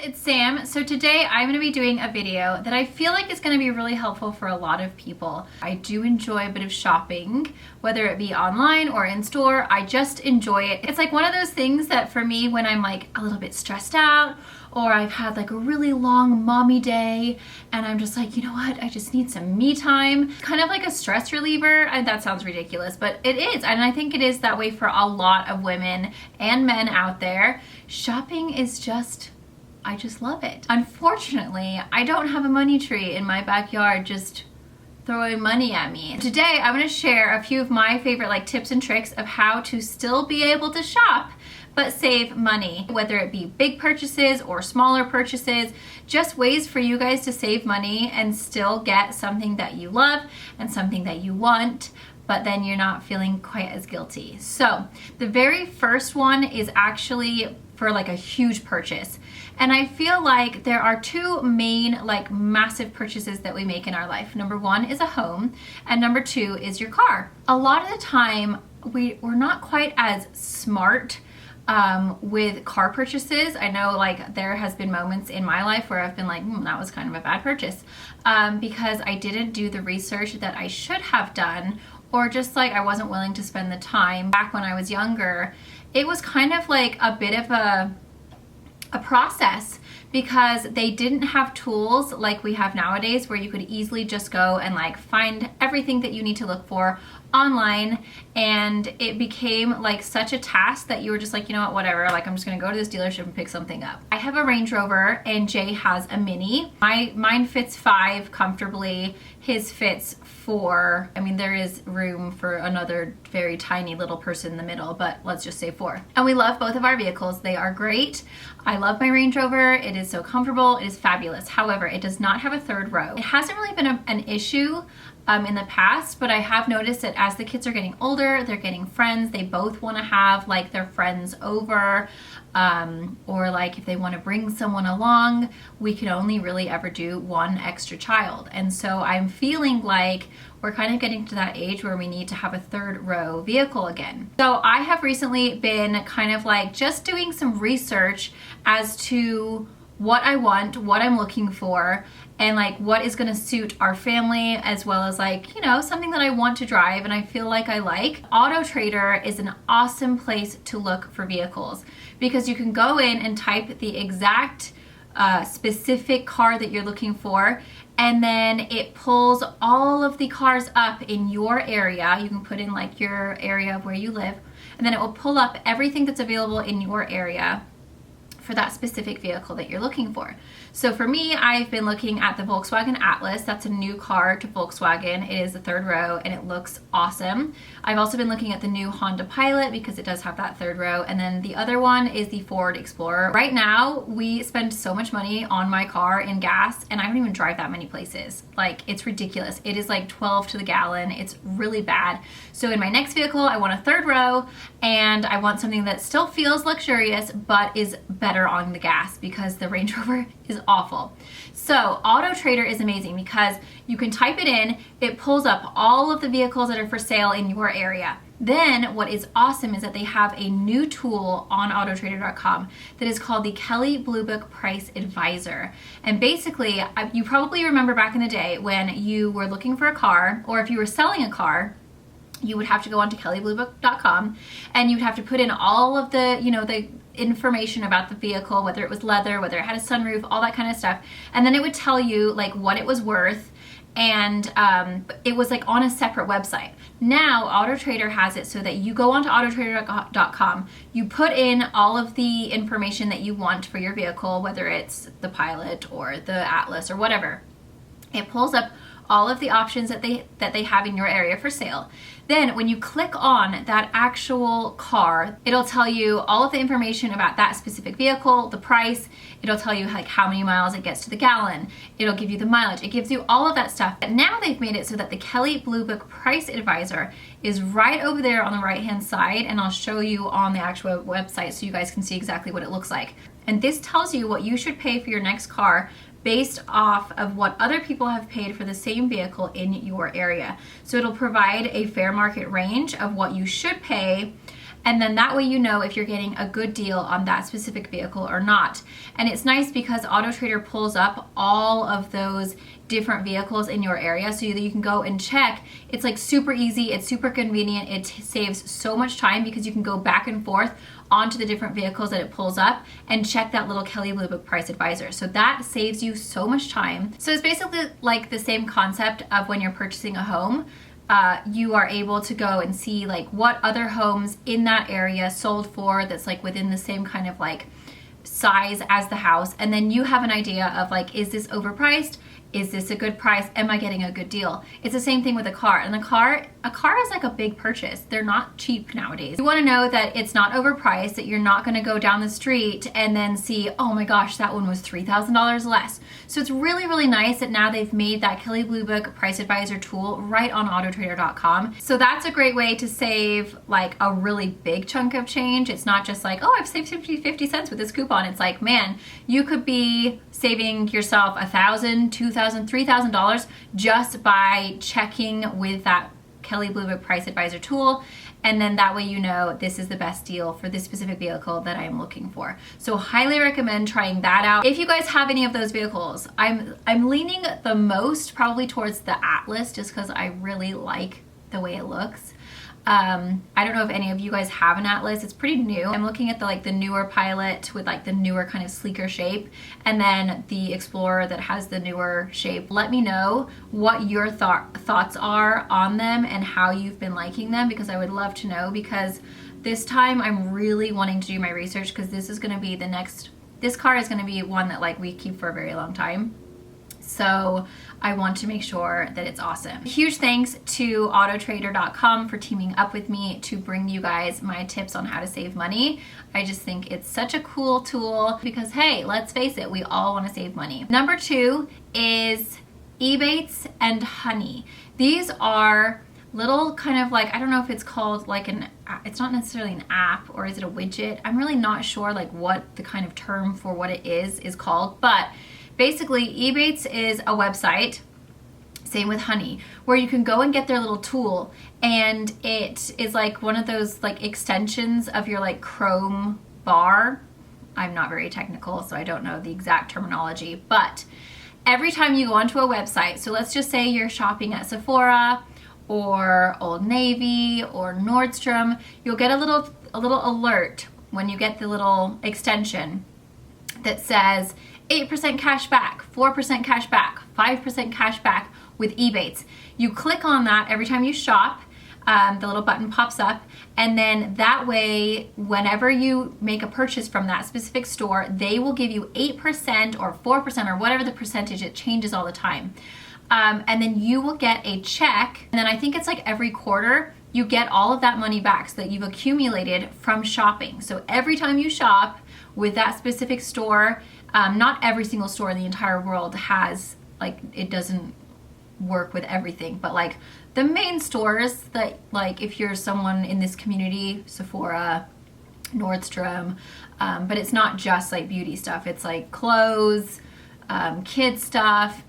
It's Sam. So today I'm going to be doing a video that I feel like is going to be really helpful for a lot of people. I do enjoy a bit of shopping, whether it be online or in store. I just enjoy it. It's like one of those things that for me, when I'm like a little bit stressed out or I've had like a really long mommy day and I'm just like, you know what, I just need some me time. Kind of like a stress reliever. And that sounds ridiculous, but it is. And I think it is that way for a lot of women and men out there. Shopping is just, I just love it. Unfortunately, I don't have a money tree in my backyard just throwing money at me. Today, I'm gonna share a few of my favorite like tips and tricks of how to still be able to shop but save money, whether it be big purchases or smaller purchases, just ways for you guys to save money and still get something that you love and something that you want, but then you're not feeling quite as guilty. So the very first one is actually for like a huge purchase. And I feel like there are two main like massive purchases that we make in our life. Number one is a home, and number two is your car. A lot of the time we're not quite as smart with car purchases. I know like there has been moments in my life where I've been like, that was kind of a bad purchase because I didn't do the research that I should have done, or just like I wasn't willing to spend the time. Back when I was younger, it was kind of like a bit of a process because they didn't have tools like we have nowadays where you could easily just go and like find everything that you need to look for online, and it became like such a task that you were just like, you know what, whatever, like I'm just gonna go to this dealership and pick something up. I have a Range Rover and Jay has a Mini. Mine fits 5 comfortably, his fits 4. I mean, there is room for another very tiny little person in the middle, but let's just say 4. And we love both of our vehicles. They are great. I love my Range Rover. It is so comfortable. It is fabulous. However, it does not have a third row. It hasn't really been an issue in the past, but I have noticed that as the kids are getting older, they're getting friends. They both want to have like their friends over, or like if they want to bring someone along, we can only really ever do one extra child. And so I'm feeling like we're kind of getting to that age where we need to have a third row vehicle again. So I have recently been kind of like just doing some research as to what I want, what I'm looking for, and like what is gonna suit our family, as well as like, you know, something that I want to drive and I feel like I like. Auto Trader is an awesome place to look for vehicles because you can go in and type the exact specific car that you're looking for, and then it pulls all of the cars up in your area. You can put in like your area of where you live, and then it will pull up everything that's available in your area for that specific vehicle that you're looking for. So for me, I've been looking at the Volkswagen Atlas. That's a new car to Volkswagen. It is the third row and it looks awesome. I've also been looking at the new Honda Pilot because it does have that third row. And then the other one is the Ford Explorer. Right now, we spend so much money on my car in gas and I don't even drive that many places. Like, it's ridiculous. It is like 12 to the gallon. It's really bad. So in my next vehicle, I want a third row and I want something that still feels luxurious but is better on the gas because the Range Rover is awful. So Auto Trader is amazing because you can type it in, it pulls up all of the vehicles that are for sale in your area. Then what is awesome is that they have a new tool on autotrader.com that is called the Kelley Blue Book Price Advisor. And basically, you probably remember back in the day when you were looking for a car, or if you were selling a car, you would have to go onto kelleybluebook.com and you'd have to put in all of the, you know, the information about the vehicle, whether it was leather, whether it had a sunroof, all that kind of stuff. And then it would tell you like what it was worth, and it was like on a separate website. Now Auto Trader has it so that you go onto autotrader.com, you put in all of the information that you want for your vehicle, whether it's the Pilot or the Atlas or whatever. It pulls up all of the options that they have in your area for sale. Then when you click on that actual car, it'll tell you all of the information about that specific vehicle, the price, it'll tell you like how many miles it gets to the gallon, it'll give you the mileage, it gives you all of that stuff. But now they've made it so that the Kelley Blue Book Price Advisor is right over there on the right hand side, and I'll show you on the actual website so you guys can see exactly what it looks like. And this tells you what you should pay for your next car based off of what other people have paid for the same vehicle in your area. So it'll provide a fair market range of what you should pay, And then that way you know if you're getting a good deal on that specific vehicle or not. And it's nice because AutoTrader pulls up all of those different vehicles in your area so that you can go and check. It's like super easy, it's super convenient, it saves so much time because you can go back and forth onto the different vehicles that it pulls up and check that little Kelley Blue Book Price Advisor. So that saves you so much time. So it's basically like the same concept of when you're purchasing a home. You are able to go and see like what other homes in that area sold for that's like within the same kind of like size as the house, and then you have an idea of like, is this overpriced? Is this a good price? Am I getting a good deal? It's the same thing with a car. And a car is like a big purchase. They're not cheap nowadays. You want to know that it's not overpriced, that you're not going to go down the street and then see, oh my gosh, that one was $3,000 less. So it's really, really nice that now they've made that Kelley Blue Book Price Advisor tool right on autotrader.com. So that's a great way to save like a really big chunk of change. It's not just like, oh, I've saved 50 cents with this coupon. It's like, man, you could be saving yourself $1,000, $2,000, $3,000 just by checking with that Kelley Blue Book Price Advisor tool. And then that way you know this is the best deal for this specific vehicle that I am looking for. So highly recommend trying that out. If you guys have any of those vehicles, I'm leaning the most probably towards the Atlas just because I really like the way it looks. I don't know if any of you guys have an Atlas. It's pretty new. I'm looking at the newer Pilot with like the newer kind of sleeker shape, and then the Explorer that has the newer shape. Let me know what your thoughts are on them and how you've been liking them, because I would love to know, because this time I'm really wanting to do my research, because this is going to be this car is going to be one that like we keep for a very long time. So I want to make sure that it's awesome. Huge thanks to autotrader.com for teaming up with me to bring you guys my tips on how to save money. I just think it's such a cool tool because, hey, let's face it, we all want to save money. Number 2 is Ebates and Honey. These are little kind of like, I don't know if it's called like it's not necessarily an app, or is it a widget? I'm really not sure like what the kind of term for what it is called, but basically, Ebates is a website, same with Honey, where you can go and get their little tool, and it is like one of those like extensions of your like Chrome bar. I'm not very technical, so I don't know the exact terminology, but every time you go onto a website, so let's just say you're shopping at Sephora or Old Navy or Nordstrom, you'll get a little alert when you get the little extension that says 8% cash back, 4% cash back, 5% cash back with Ebates. You click on that every time you shop, the little button pops up, and then that way, whenever you make a purchase from that specific store, they will give you 8% or 4% or whatever the percentage, it changes all the time. And then you will get a check, and then I think it's like every quarter, you get all of that money back so that you've accumulated from shopping. So every time you shop with that specific store, not every single store in the entire world has, like, it doesn't work with everything, but like the main stores that, like, if you're someone in this community, Sephora, Nordstrom, but it's not just like beauty stuff, it's like clothes, kid stuff,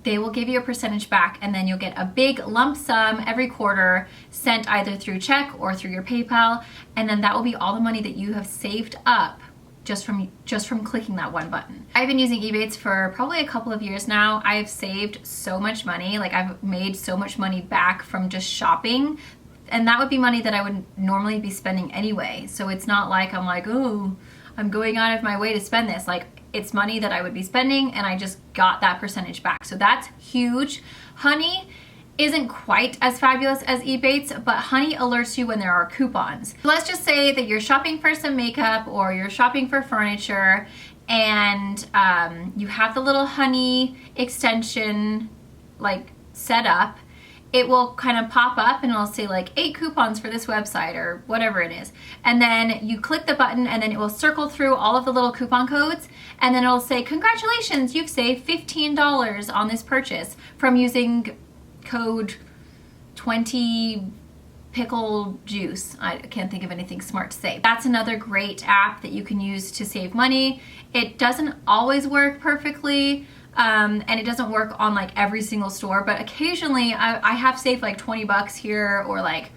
they will give you a percentage back, and then you'll get a big lump sum every quarter sent either through check or through your PayPal, and then that will be all the money that you have saved up just from clicking that one button. I've been using Ebates for probably a couple of years now. I have saved so much money. Like, I've made so much money back from just shopping, and that would be money that I would normally be spending anyway. So it's not like I'm like, oh, I'm going out of my way to spend this. Like, it's money that I would be spending, and I just got that percentage back. So that's huge. Honey isn't quite as fabulous as Ebates, but Honey alerts you when there are coupons. Let's just say that you're shopping for some makeup or you're shopping for furniture, and you have the little Honey extension like set up. It will kind of pop up and it'll say like 8 coupons for this website or whatever it is. And then you click the button, and then it will circle through all of the little coupon codes, and then it'll say, congratulations, you've saved $15 on this purchase from using code 20 pickle juice. I can't think of anything smart to say. That's another great app that you can use to save money. It doesn't always work perfectly, and it doesn't work on like every single store, but occasionally I have saved like 20 bucks here or like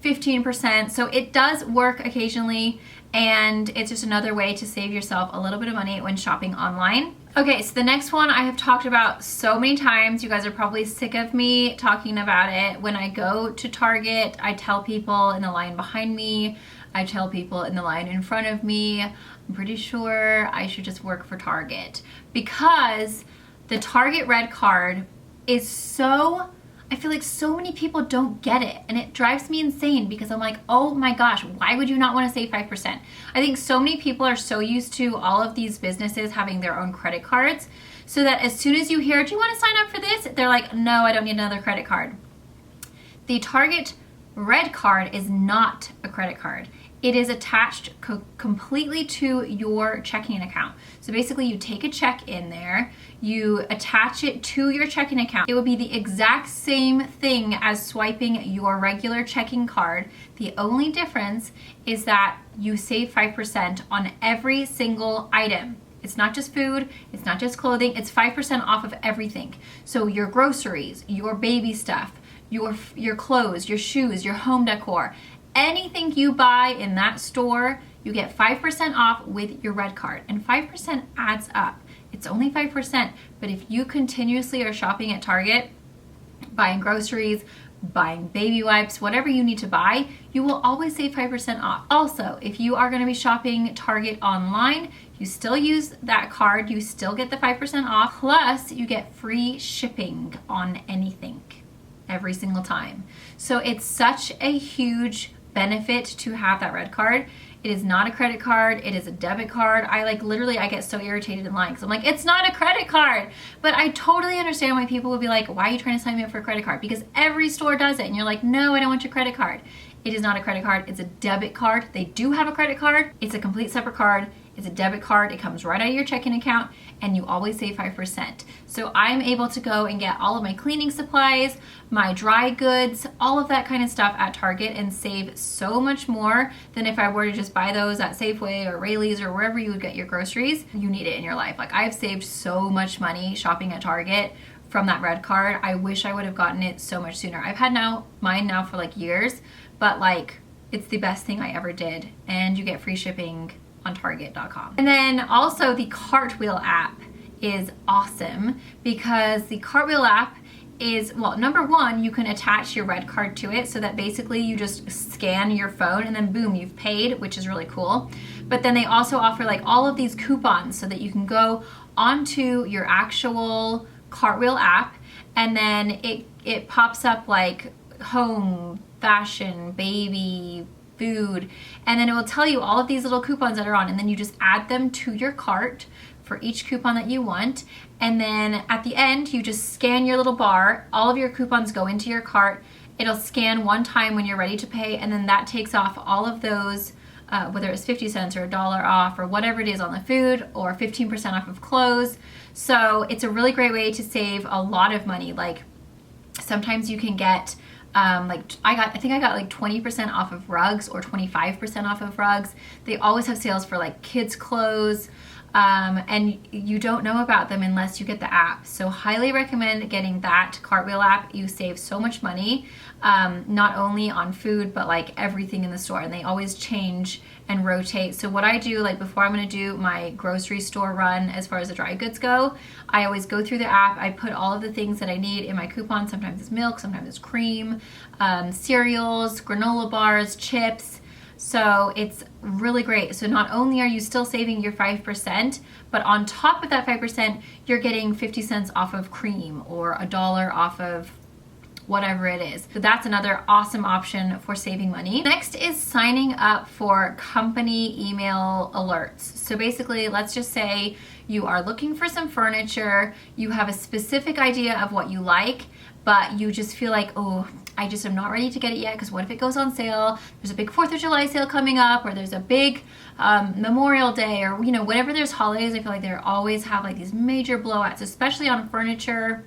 15%. So it does work occasionally, and it's just another way to save yourself a little bit of money when shopping online. Okay, so the next one I have talked about so many times. You guys are probably sick of me talking about it. When I go to Target, I tell people in the line behind me, I tell people in the line in front of me, I'm pretty sure I should just work for Target, because the Target Red Card is so, I feel like so many people don't get it, and it drives me insane because I'm like, oh my gosh, why would you not want to save 5%? I think so many people are so used to all of these businesses having their own credit cards, so that as soon as you hear, do you want to sign up for this? They're like, no, I don't need another credit card. The Target Red Card is not a credit card. It is attached completely to your checking account. So basically you take a check in there, you attach it to your checking account. It would be the exact same thing as swiping your regular checking card. The only difference is that you save 5% on every single item. It's not just food, it's not just clothing, it's 5% off of everything. So your groceries, your baby stuff, your clothes, your shoes, your home decor, anything you buy in that store, you get 5% off with your Red Card, and 5% adds up. It's only 5%, but if you continuously are shopping at Target, buying groceries, buying baby wipes, whatever you need to buy, you will always save 5% off. Also, if you are going to be shopping Target online, you still use that card, you still get the 5% off, plus you get free shipping on anything every single time. So it's such a huge benefit to have that Red Card. It is not a credit card, it is a debit card. I get so irritated in line because I'm like, it's not a credit card. But I totally understand why people would be like, why are you trying to sign me up for a credit card? Because every store does it, and you're like, no, I don't want your credit card. It is not a credit card, it's a debit card. They do have a credit card, it's a complete separate card. It's a debit card, it comes right out of your checking account, and you always save 5%. So I'm able to go and get all of my cleaning supplies, my dry goods, all of that kind of stuff at Target and save so much more than if I were to just buy those at Safeway or Raley's or wherever you would get your groceries. You need it in your life. Like, I've saved so much money shopping at Target from that Red Card. I wish I would have gotten it so much sooner. I've had mine now for like years, but like, it's the best thing I ever did, and you get free shipping on Target.com. And then also the Cartwheel app is awesome because the Cartwheel app is, well, number one, you can attach your Red Card to it so that basically you just scan your phone and then boom, you've paid, which is really cool. But then they also offer like all of these coupons so that you can go onto your actual Cartwheel app, and then it pops up like home, fashion, baby, food, and then it will tell you all of these little coupons that are on, and then you just add them to your cart for each coupon that you want, and then at the end you just scan your little bar, all of your coupons go into your cart, it'll scan one time when you're ready to pay, and then that takes off all of those, whether it's 50 cents or $1 off or whatever it is on the food, or 15% off of clothes. So it's a really great way to save a lot of money. Like, sometimes you can get I think I got like 20% off of rugs or 25% off of rugs. They always have sales for like kids clothes, and you don't know about them unless you get the app. So highly recommend getting that Cartwheel app. You save so much money, not only on food, but like everything in the store, and they always change and rotate. So what I do, like before I'm gonna do my grocery store run as far as the dry goods go, I always go through the app, I put all of the things that I need in my coupon. Sometimes it's milk, sometimes it's cream, cereals, granola bars, chips. So it's really great. So not only are you still saving your 5%, but on top of that 5%, you're getting 50 cents off of cream or $1 off of whatever it is. So that's another awesome option for saving money. Next is signing up for company email alerts. So basically, let's just say you are looking for some furniture, you have a specific idea of what you like, but you just feel like, oh, I just am not ready to get it yet because what if it goes on sale? There's a big 4th of July sale coming up, or there's a big Memorial Day, or whenever there's holidays, I feel like they always have like these major blowouts, especially on furniture.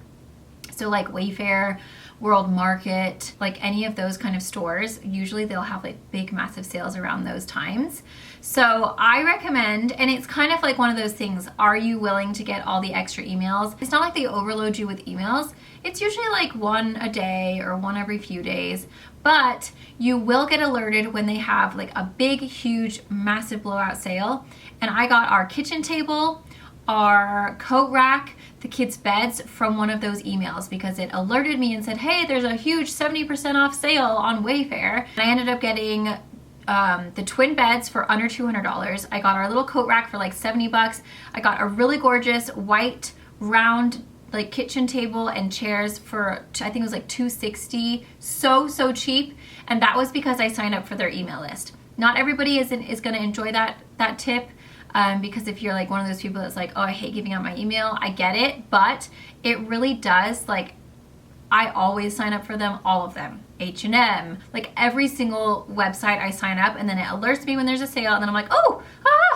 So like Wayfair World Market, like any of those kind of stores. Usually they'll have like big massive sales around those times. So I recommend, and it's kind of like one of those things, are you willing to get all the extra emails? It's not like they overload you with emails. It's usually like one a day or one every few days, but you will get alerted when they have like a big, huge, massive blowout sale. And I got our kitchen table, our coat rack, the kids' beds from one of those emails because it alerted me and said, hey, there's a huge 70% off sale on Wayfair. And I ended up getting the twin beds for under $200. I got our little coat rack for like 70 bucks. I got a really gorgeous white round like kitchen table and chairs for, I think it was like $260. So cheap. And that was because I signed up for their email list. Not everybody is going to enjoy that tip. Because if you're like one of those people that's like, oh, I hate giving out my email, I get it, but it really does, like, I always sign up for them, all of them. H&M, like every single website I sign up, and then it alerts me when there's a sale, and then I'm like, oh,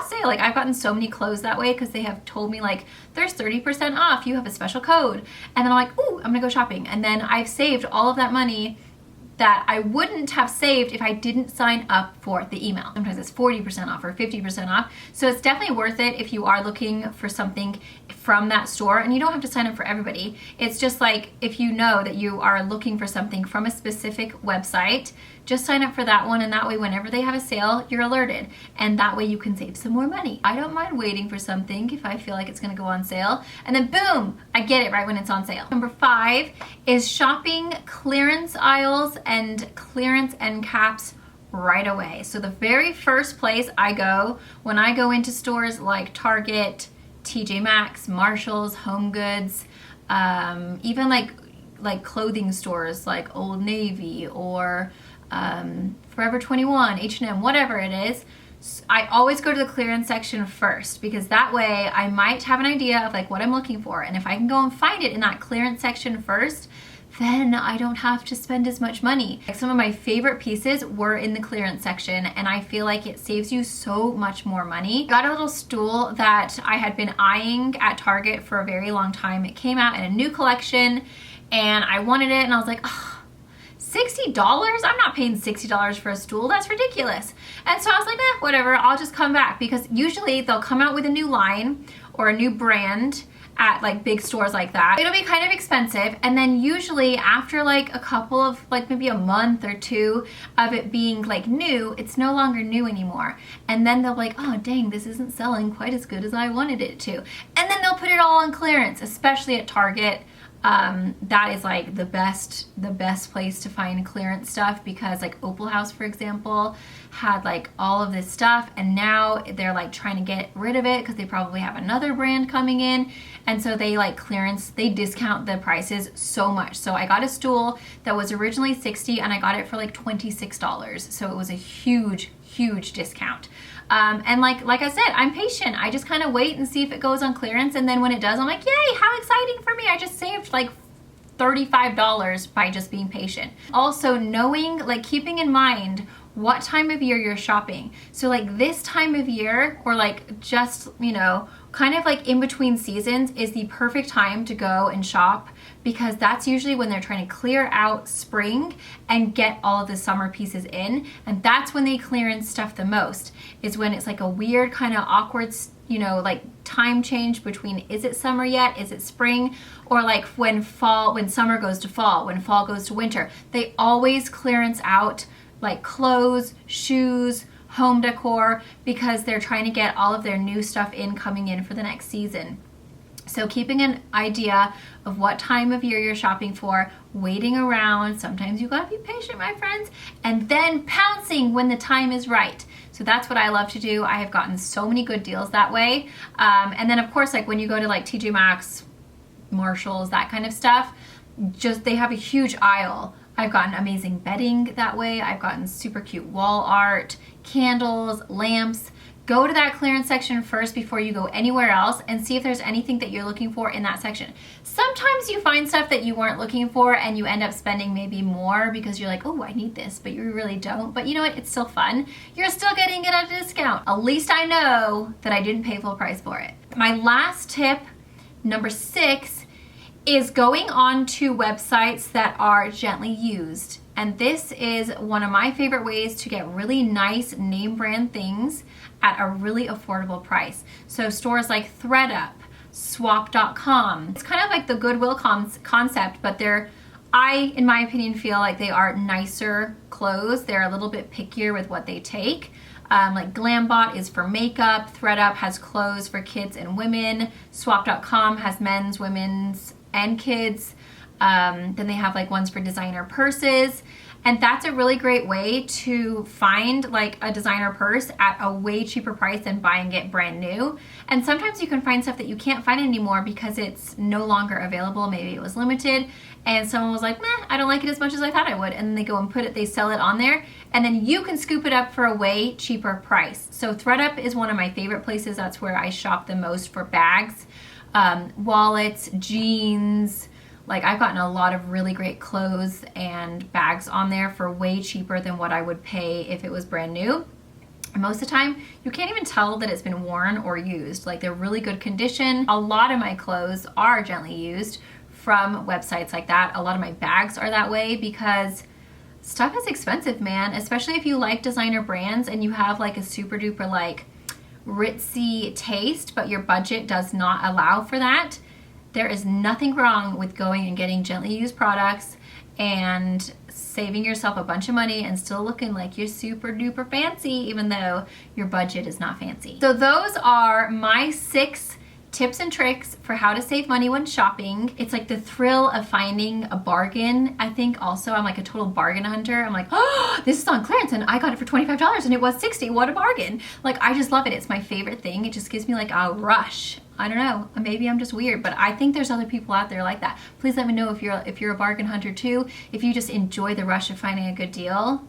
sale. Like I've gotten so many clothes that way because they have told me like, there's 30% off, you have a special code. And then I'm like, ooh, I'm gonna go shopping. And then I've saved all of that money that I wouldn't have saved if I didn't sign up for the email. Sometimes it's 40% off or 50% off. So it's definitely worth it if you are looking for something from that store, and you don't have to sign up for everybody. It's just like if you know that you are looking for something from a specific website, just sign up for that one, and that way whenever they have a sale, you're alerted, and that way you can save some more money. I don't mind waiting for something if I feel like it's gonna go on sale, and then boom, I get it right when it's on sale. Number 5 is shopping clearance aisles and clearance end caps right away. So the very first place I go when I go into stores like Target, TJ Maxx, Marshalls, Home Goods, even like clothing stores like Old Navy or Forever 21, H&M, whatever it is, I always go to the clearance section first because that way I might have an idea of like what I'm looking for, and if I can go and find it in that clearance section first, then I don't have to spend as much money. Like some of my favorite pieces were in the clearance section, and I feel like it saves you so much more money. Got a little stool that I had been eyeing at Target for a very long time. It came out in a new collection and I wanted it, and I was like, oh, $60? I'm not paying $60 for a stool. That's ridiculous. And so I was like, whatever, I'll just come back, because usually they'll come out with a new line or a new brand at like big stores like that. It'll be kind of expensive, and then usually after like a couple of like maybe a month or two of it being like new, it's no longer new anymore. And then they'll be like, oh dang, this isn't selling quite as good as I wanted it to. And then they'll put it all on clearance, especially at Target. That is like the best place to find clearance stuff, because like Opal House, for example, had like all of this stuff, and now they're like trying to get rid of it because they probably have another brand coming in, and so they like they discount the prices so much. So I got a stool that was originally $60 and I got it for like $26, so it was a huge discount. And like I said, I'm patient. I just kind of wait and see if it goes on clearance, and then when it does, I'm like, yay, how exciting for me. I just saved like $35 by just being patient. Also knowing, like keeping in mind what time of year you're shopping. So like this time of year, or like just, you know, kind of like in between seasons, is the perfect time to go and shop, because that's usually when they're trying to clear out spring and get all of the summer pieces in. And that's when they clearance stuff the most, is when it's like a weird kind of awkward, you know, like time change between, is it summer yet? Is it spring? Or like when summer goes to fall, when fall goes to winter. They always clearance out like clothes, shoes, home decor, because they're trying to get all of their new stuff coming in for the next season. So keeping an idea of what time of year you're shopping for, waiting around, sometimes you gotta be patient, my friends, and then pouncing when the time is right. So that's what I love to do. I have gotten so many good deals that way. And then of course, like when you go to like TJ Maxx, Marshalls, that kind of stuff, just they have a huge aisle. I've gotten amazing bedding that way. I've gotten super cute wall art, candles, lamps. Go to that clearance section first before you go anywhere else, and see if there's anything that you're looking for in that section. Sometimes you find stuff that you weren't looking for and you end up spending maybe more because you're like, oh, I need this, but you really don't. But you know what? It's still fun. You're still getting it at a discount. At least I know that I didn't pay full price for it. My last tip, number 6, is going on to websites that are gently used. And this is one of my favorite ways to get really nice name brand things at a really affordable price. So stores like ThredUp, Swap.com. It's kind of like the Goodwill concept, but in my opinion, feel like they are nicer clothes. They're a little bit pickier with what they take. Like Glambot is for makeup, ThredUp has clothes for kids and women, Swap.com has men's, women's, and kids. Then they have like ones for designer purses. And that's a really great way to find like a designer purse at a way cheaper price than buying it brand new. And sometimes you can find stuff that you can't find anymore because it's no longer available. Maybe it was limited and someone was like, meh, I don't like it as much as I thought I would. And then they go and they sell it on there, and then you can scoop it up for a way cheaper price. So ThredUp is one of my favorite places. That's where I shop the most for bags, wallets, jeans. Like I've gotten a lot of really great clothes and bags on there for way cheaper than what I would pay if it was brand new. And most of the time, you can't even tell that it's been worn or used. Like they're really good condition. A lot of my clothes are gently used from websites like that. A lot of my bags are that way because stuff is expensive, man. Especially if you like designer brands and you have like a super duper like ritzy taste, but your budget does not allow for that. There is nothing wrong with going and getting gently used products and saving yourself a bunch of money and still looking like you're super duper fancy even though your budget is not fancy. So those are my 6 tips and tricks for how to save money when shopping. It's like the thrill of finding a bargain. I think also I'm like a total bargain hunter. I'm like, oh, this is on clearance and I got it for $25 and it was $60. What a bargain. Like I just love it. It's my favorite thing. It just gives me like a rush. I don't know, maybe I'm just weird, but I think there's other people out there like that. Please let me know if you're a bargain hunter too. If you just enjoy the rush of finding a good deal,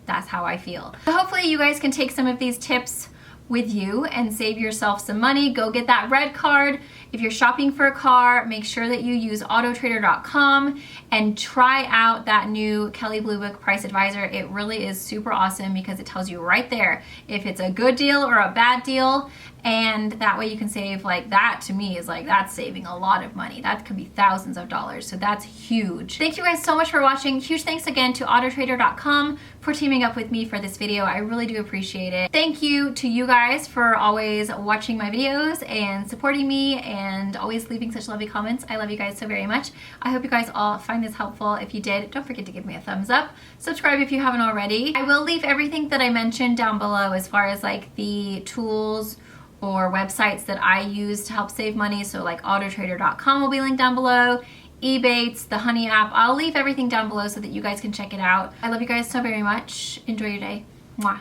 that's how I feel. So hopefully you guys can take some of these tips with you and save yourself some money. Go get that red card. If you're shopping for a car, make sure that you use autotrader.com and try out that new Kelley Blue Book Price Advisor. It really is super awesome because it tells you right there if it's a good deal or a bad deal, and that way you can save. Like that to me is like, that's saving a lot of money. That could be thousands of dollars, so that's huge. Thank you guys so much for watching. Huge thanks again to autotrader.com for teaming up with me for this video. I really do appreciate it. Thank you to you guys for always watching my videos and supporting me and always leaving such lovely comments. I love you guys so very much. I hope you guys all find this helpful. If you did, don't forget to give me a thumbs up. Subscribe if you haven't already. I will leave everything that I mentioned down below as far as like the tools or websites that I use to help save money. So like autotrader.com will be linked down below, Ebates, the Honey app. I'll leave everything down below so that you guys can check it out. I love you guys so very much. Enjoy your day. Mwah.